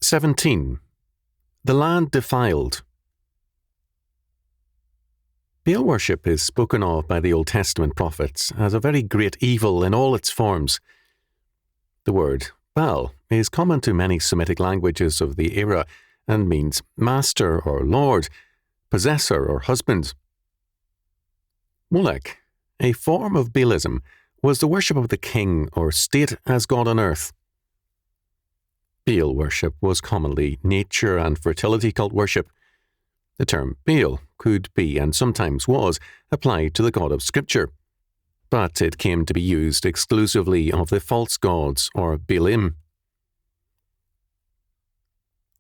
17. The land defiled. Baal worship is spoken of by the Old Testament prophets as a very great evil in all its forms. The word Baal is common to many Semitic languages of the era and means master or lord, possessor or husband. Molech, a form of Baalism, was the worship of the king or state as god on earth. Baal worship was commonly nature and fertility cult worship. The term Baal could be, and sometimes was, applied to the God of Scripture, but it came to be used exclusively of the false gods, or Baalim.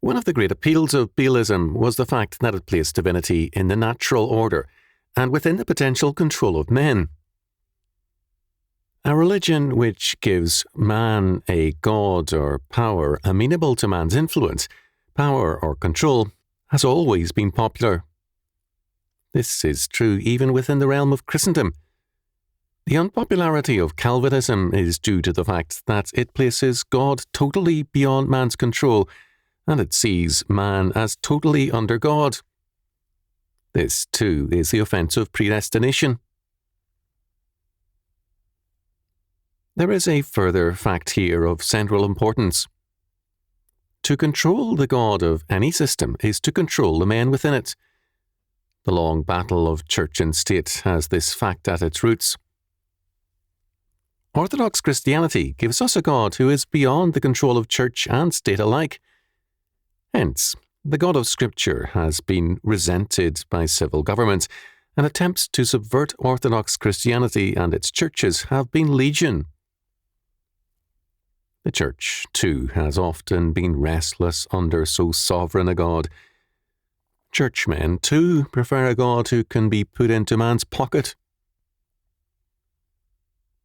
One of the great appeals of Baalism was the fact that it placed divinity in the natural order and within the potential control of men. A religion which gives man a god or power amenable to man's influence, power or control, has always been popular. This is true even within the realm of Christendom. The unpopularity of Calvinism is due to the fact that it places God totally beyond man's control, and it sees man as totally under God. This, too, is the offence of predestination. There is a further fact here of central importance. To control the God of any system is to control the men within it. The long battle of church and state has this fact at its roots. Orthodox Christianity gives us a God who is beyond the control of church and state alike. Hence, the God of Scripture has been resented by civil governments, and attempts to subvert Orthodox Christianity and its churches have been legion. The Church, too, has often been restless under so sovereign a God. Churchmen, too, prefer a God who can be put into man's pocket.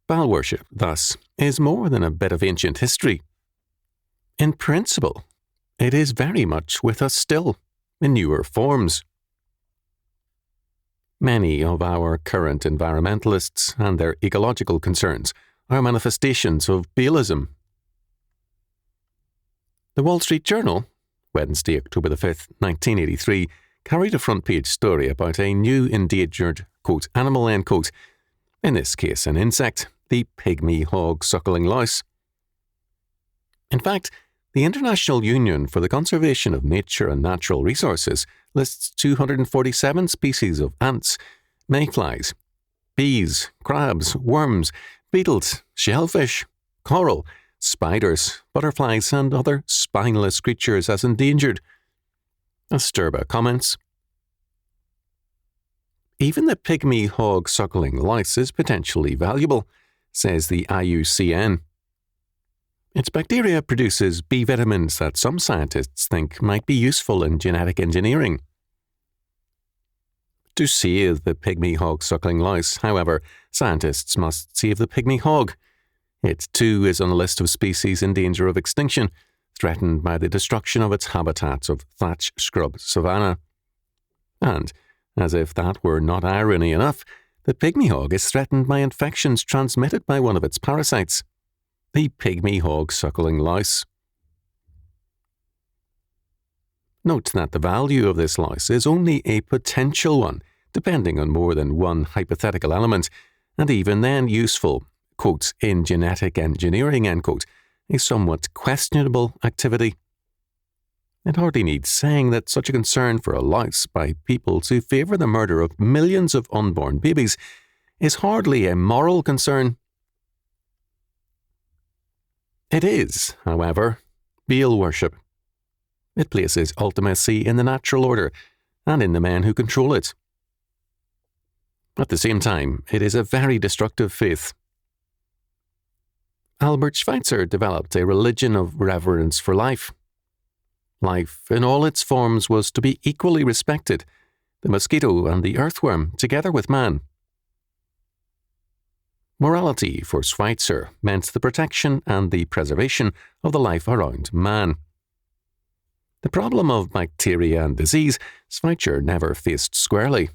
Baal worship, thus, is more than a bit of ancient history. In principle, it is very much with us still, in newer forms. Many of our current environmentalists and their ecological concerns are manifestations of Baalism. The Wall Street Journal, Wednesday, October the 5th, 1983, carried a front-page story about a new endangered, quote, animal, end quote, in this case an insect, the pygmy hog-suckling louse. In fact, the International Union for the Conservation of Nature and Natural Resources lists 247 species of ants, mayflies, bees, crabs, worms, beetles, shellfish, coral, spiders, butterflies, and other spineless creatures as endangered. Asturba comments, "Even the pygmy hog-suckling louse is potentially valuable," says the IUCN. Its bacteria produces B vitamins that some scientists think might be useful in genetic engineering. To save the pygmy hog-suckling louse, however, scientists must save the pygmy hog. It, too, is on a list of species in danger of extinction, threatened by the destruction of its habitats of thatch scrub savanna. And, as if that were not irony enough, the pygmy hog is threatened by infections transmitted by one of its parasites, the pygmy hog-suckling louse. Note that the value of this louse is only a potential one, depending on more than one hypothetical element, and even then useful, quote, in genetic engineering, end quote, a somewhat questionable activity. It hardly needs saying that such a concern for a louse by peoples who favour the murder of millions of unborn babies is hardly a moral concern. It is, however, Baal worship. It places ultimacy in the natural order and in the men who control it. At the same time, it is a very destructive faith. Albert Schweitzer developed a religion of reverence for life. Life in all its forms was to be equally respected, the mosquito and the earthworm together with man. Morality for Schweitzer meant the protection and the preservation of the life around man. The problem of bacteria and disease Schweitzer never faced squarely.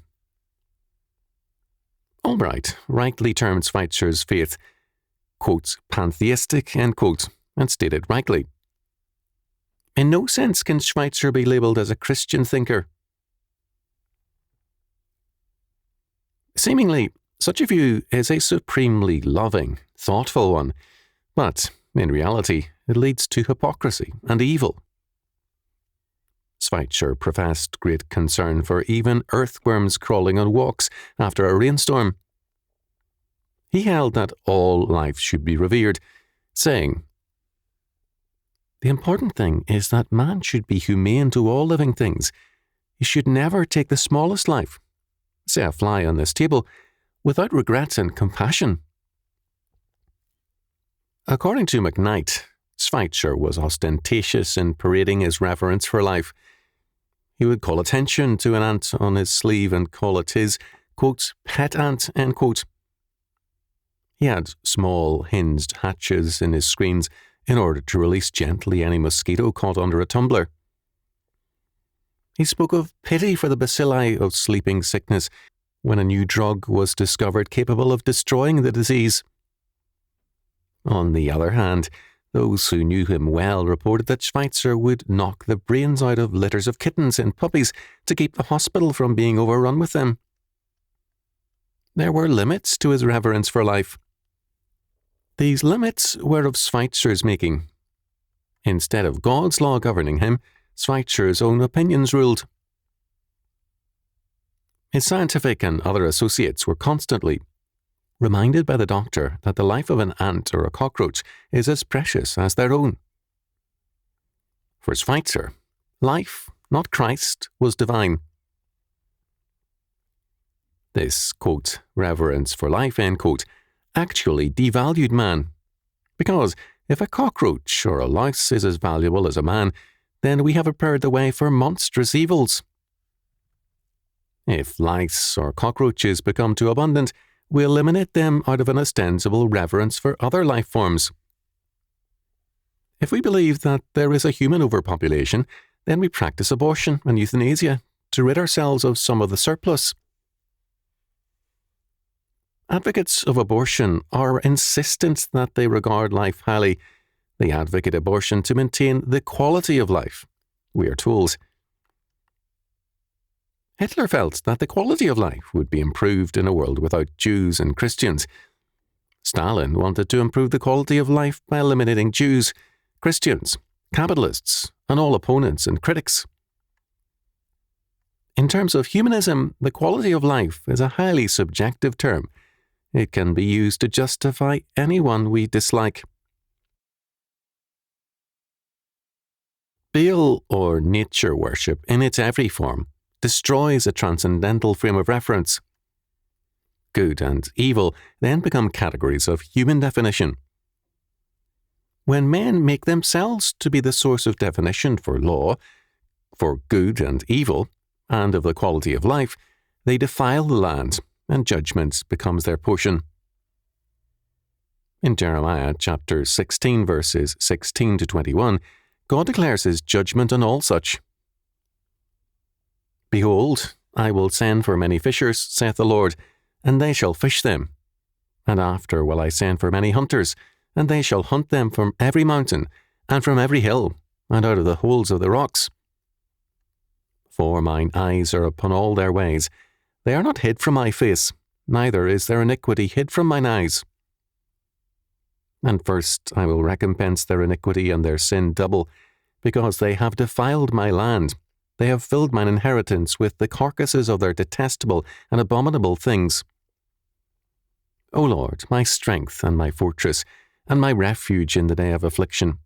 Albright rightly termed Schweitzer's faith, quote, pantheistic, end quote, and stated rightly. In no sense can Schweitzer be labelled as a Christian thinker. Seemingly, such a view is a supremely loving, thoughtful one, but in reality, it leads to hypocrisy and evil. Schweitzer professed great concern for even earthworms crawling on walks after a rainstorm. He held that all life should be revered, saying, "The important thing is that man should be humane to all living things. He should never take the smallest life, say a fly on this table, without regret and compassion." According to McKnight, Schweitzer was ostentatious in parading his reverence for life. He would call attention to an ant on his sleeve and call it his, quote, pet ant, end quote. He had small hinged hatches in his screens in order to release gently any mosquito caught under a tumbler. He spoke of pity for the bacilli of sleeping sickness when a new drug was discovered capable of destroying the disease. On the other hand, those who knew him well reported that Schweitzer would knock the brains out of litters of kittens and puppies to keep the hospital from being overrun with them. There were limits to his reverence for life. These limits were of Schweitzer's making. Instead of God's law governing him, Schweitzer's own opinions ruled. His scientific and other associates were constantly reminded by the doctor that the life of an ant or a cockroach is as precious as their own. For Schweitzer, life, not Christ, was divine. This, quote, reverence for life, end quote, actually devalued man, because if a cockroach or a louse is as valuable as a man, then we have prepared the way for monstrous evils. If lice or cockroaches become too abundant, we eliminate them out of an ostensible reverence for other life forms. If we believe that there is a human overpopulation, then we practice abortion and euthanasia to rid ourselves of some of the surplus. Advocates of abortion are insistent that they regard life highly. They advocate abortion to maintain the quality of life, we are told. Hitler felt that the quality of life would be improved in a world without Jews and Christians. Stalin wanted to improve the quality of life by eliminating Jews, Christians, capitalists, and all opponents and critics. In terms of humanism, the quality of life is a highly subjective term. It can be used to justify anyone we dislike. Baal, or nature worship in its every form, destroys a transcendental frame of reference. Good and evil then become categories of human definition. When men make themselves to be the source of definition for law, for good and evil, and of the quality of life, they defile the land, and judgment becomes their portion. In Jeremiah chapter 16, verses 16 to 21, God declares his judgment on all such. "Behold, I will send for many fishers, saith the Lord, and they shall fish them. And after will I send for many hunters, and they shall hunt them from every mountain, and from every hill, and out of the holes of the rocks. For mine eyes are upon all their ways. They are not hid from my face, neither is their iniquity hid from mine eyes. And first I will recompense their iniquity and their sin double, because they have defiled my land. They have filled mine inheritance with the carcasses of their detestable and abominable things. O Lord, my strength and my fortress, and my refuge in the day of affliction.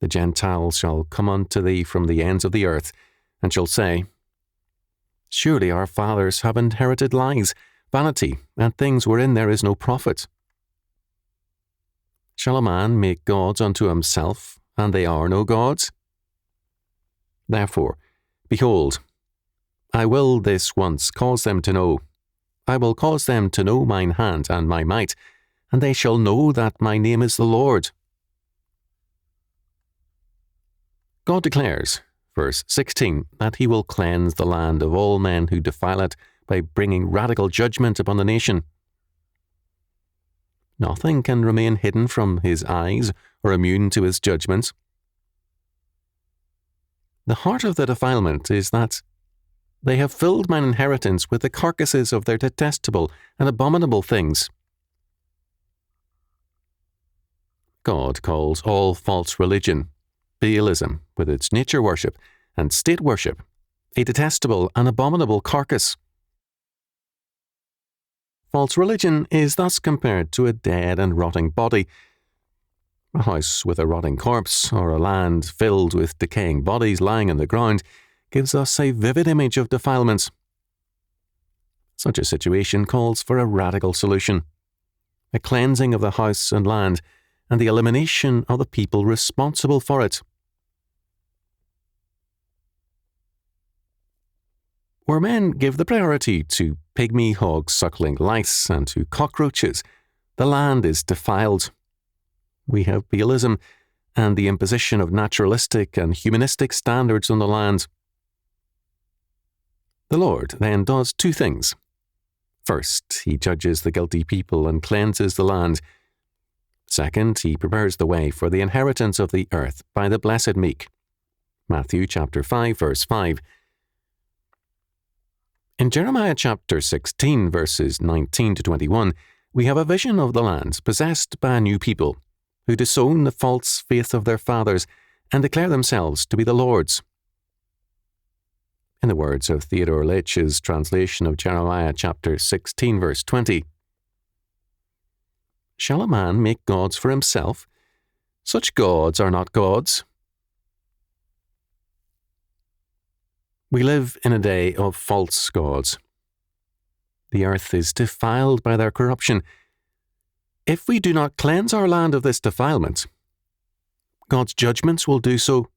The Gentiles shall come unto thee from the ends of the earth, and shall say, Surely our fathers have inherited lies, vanity, and things wherein there is no profit. Shall a man make gods unto himself, and they are no gods? Therefore, behold, I will this once cause them to know. I will cause them to know mine hand and my might, and they shall know that my name is the Lord. God declares, verse 16, that he will cleanse the land of all men who defile it by bringing radical judgment upon the nation. Nothing can remain hidden from his eyes or immune to his judgments. The heart of the defilement is that they have filled mine inheritance with the carcasses of their detestable and abominable things. God calls all false religion, Baalism with its nature worship and state worship, a detestable and abominable carcass. False religion is thus compared to a dead and rotting body. A house with a rotting corpse, or a land filled with decaying bodies lying on the ground, gives us a vivid image of defilement. Such a situation calls for a radical solution, a cleansing of the house and land, and the elimination of the people responsible for it. Where men give the priority to pygmy hog-suckling lice and to cockroaches, the land is defiled. We have Baalism and the imposition of naturalistic and humanistic standards on the land. The Lord then does two things. First, he judges the guilty people and cleanses the land. Second, he prepares the way for the inheritance of the earth by the blessed meek. Matthew chapter 5, verse 5. In Jeremiah chapter 16, verses 19 to 21, we have a vision of the land possessed by a new people, who disown the false faith of their fathers and declare themselves to be the Lord's. In the words of Theodore Leitch's translation of Jeremiah chapter 16, verse 20, "Shall a man make gods for himself? Such gods are not gods." We live in a day of false gods. The earth is defiled by their corruption. If we do not cleanse our land of this defilement, God's judgments will do so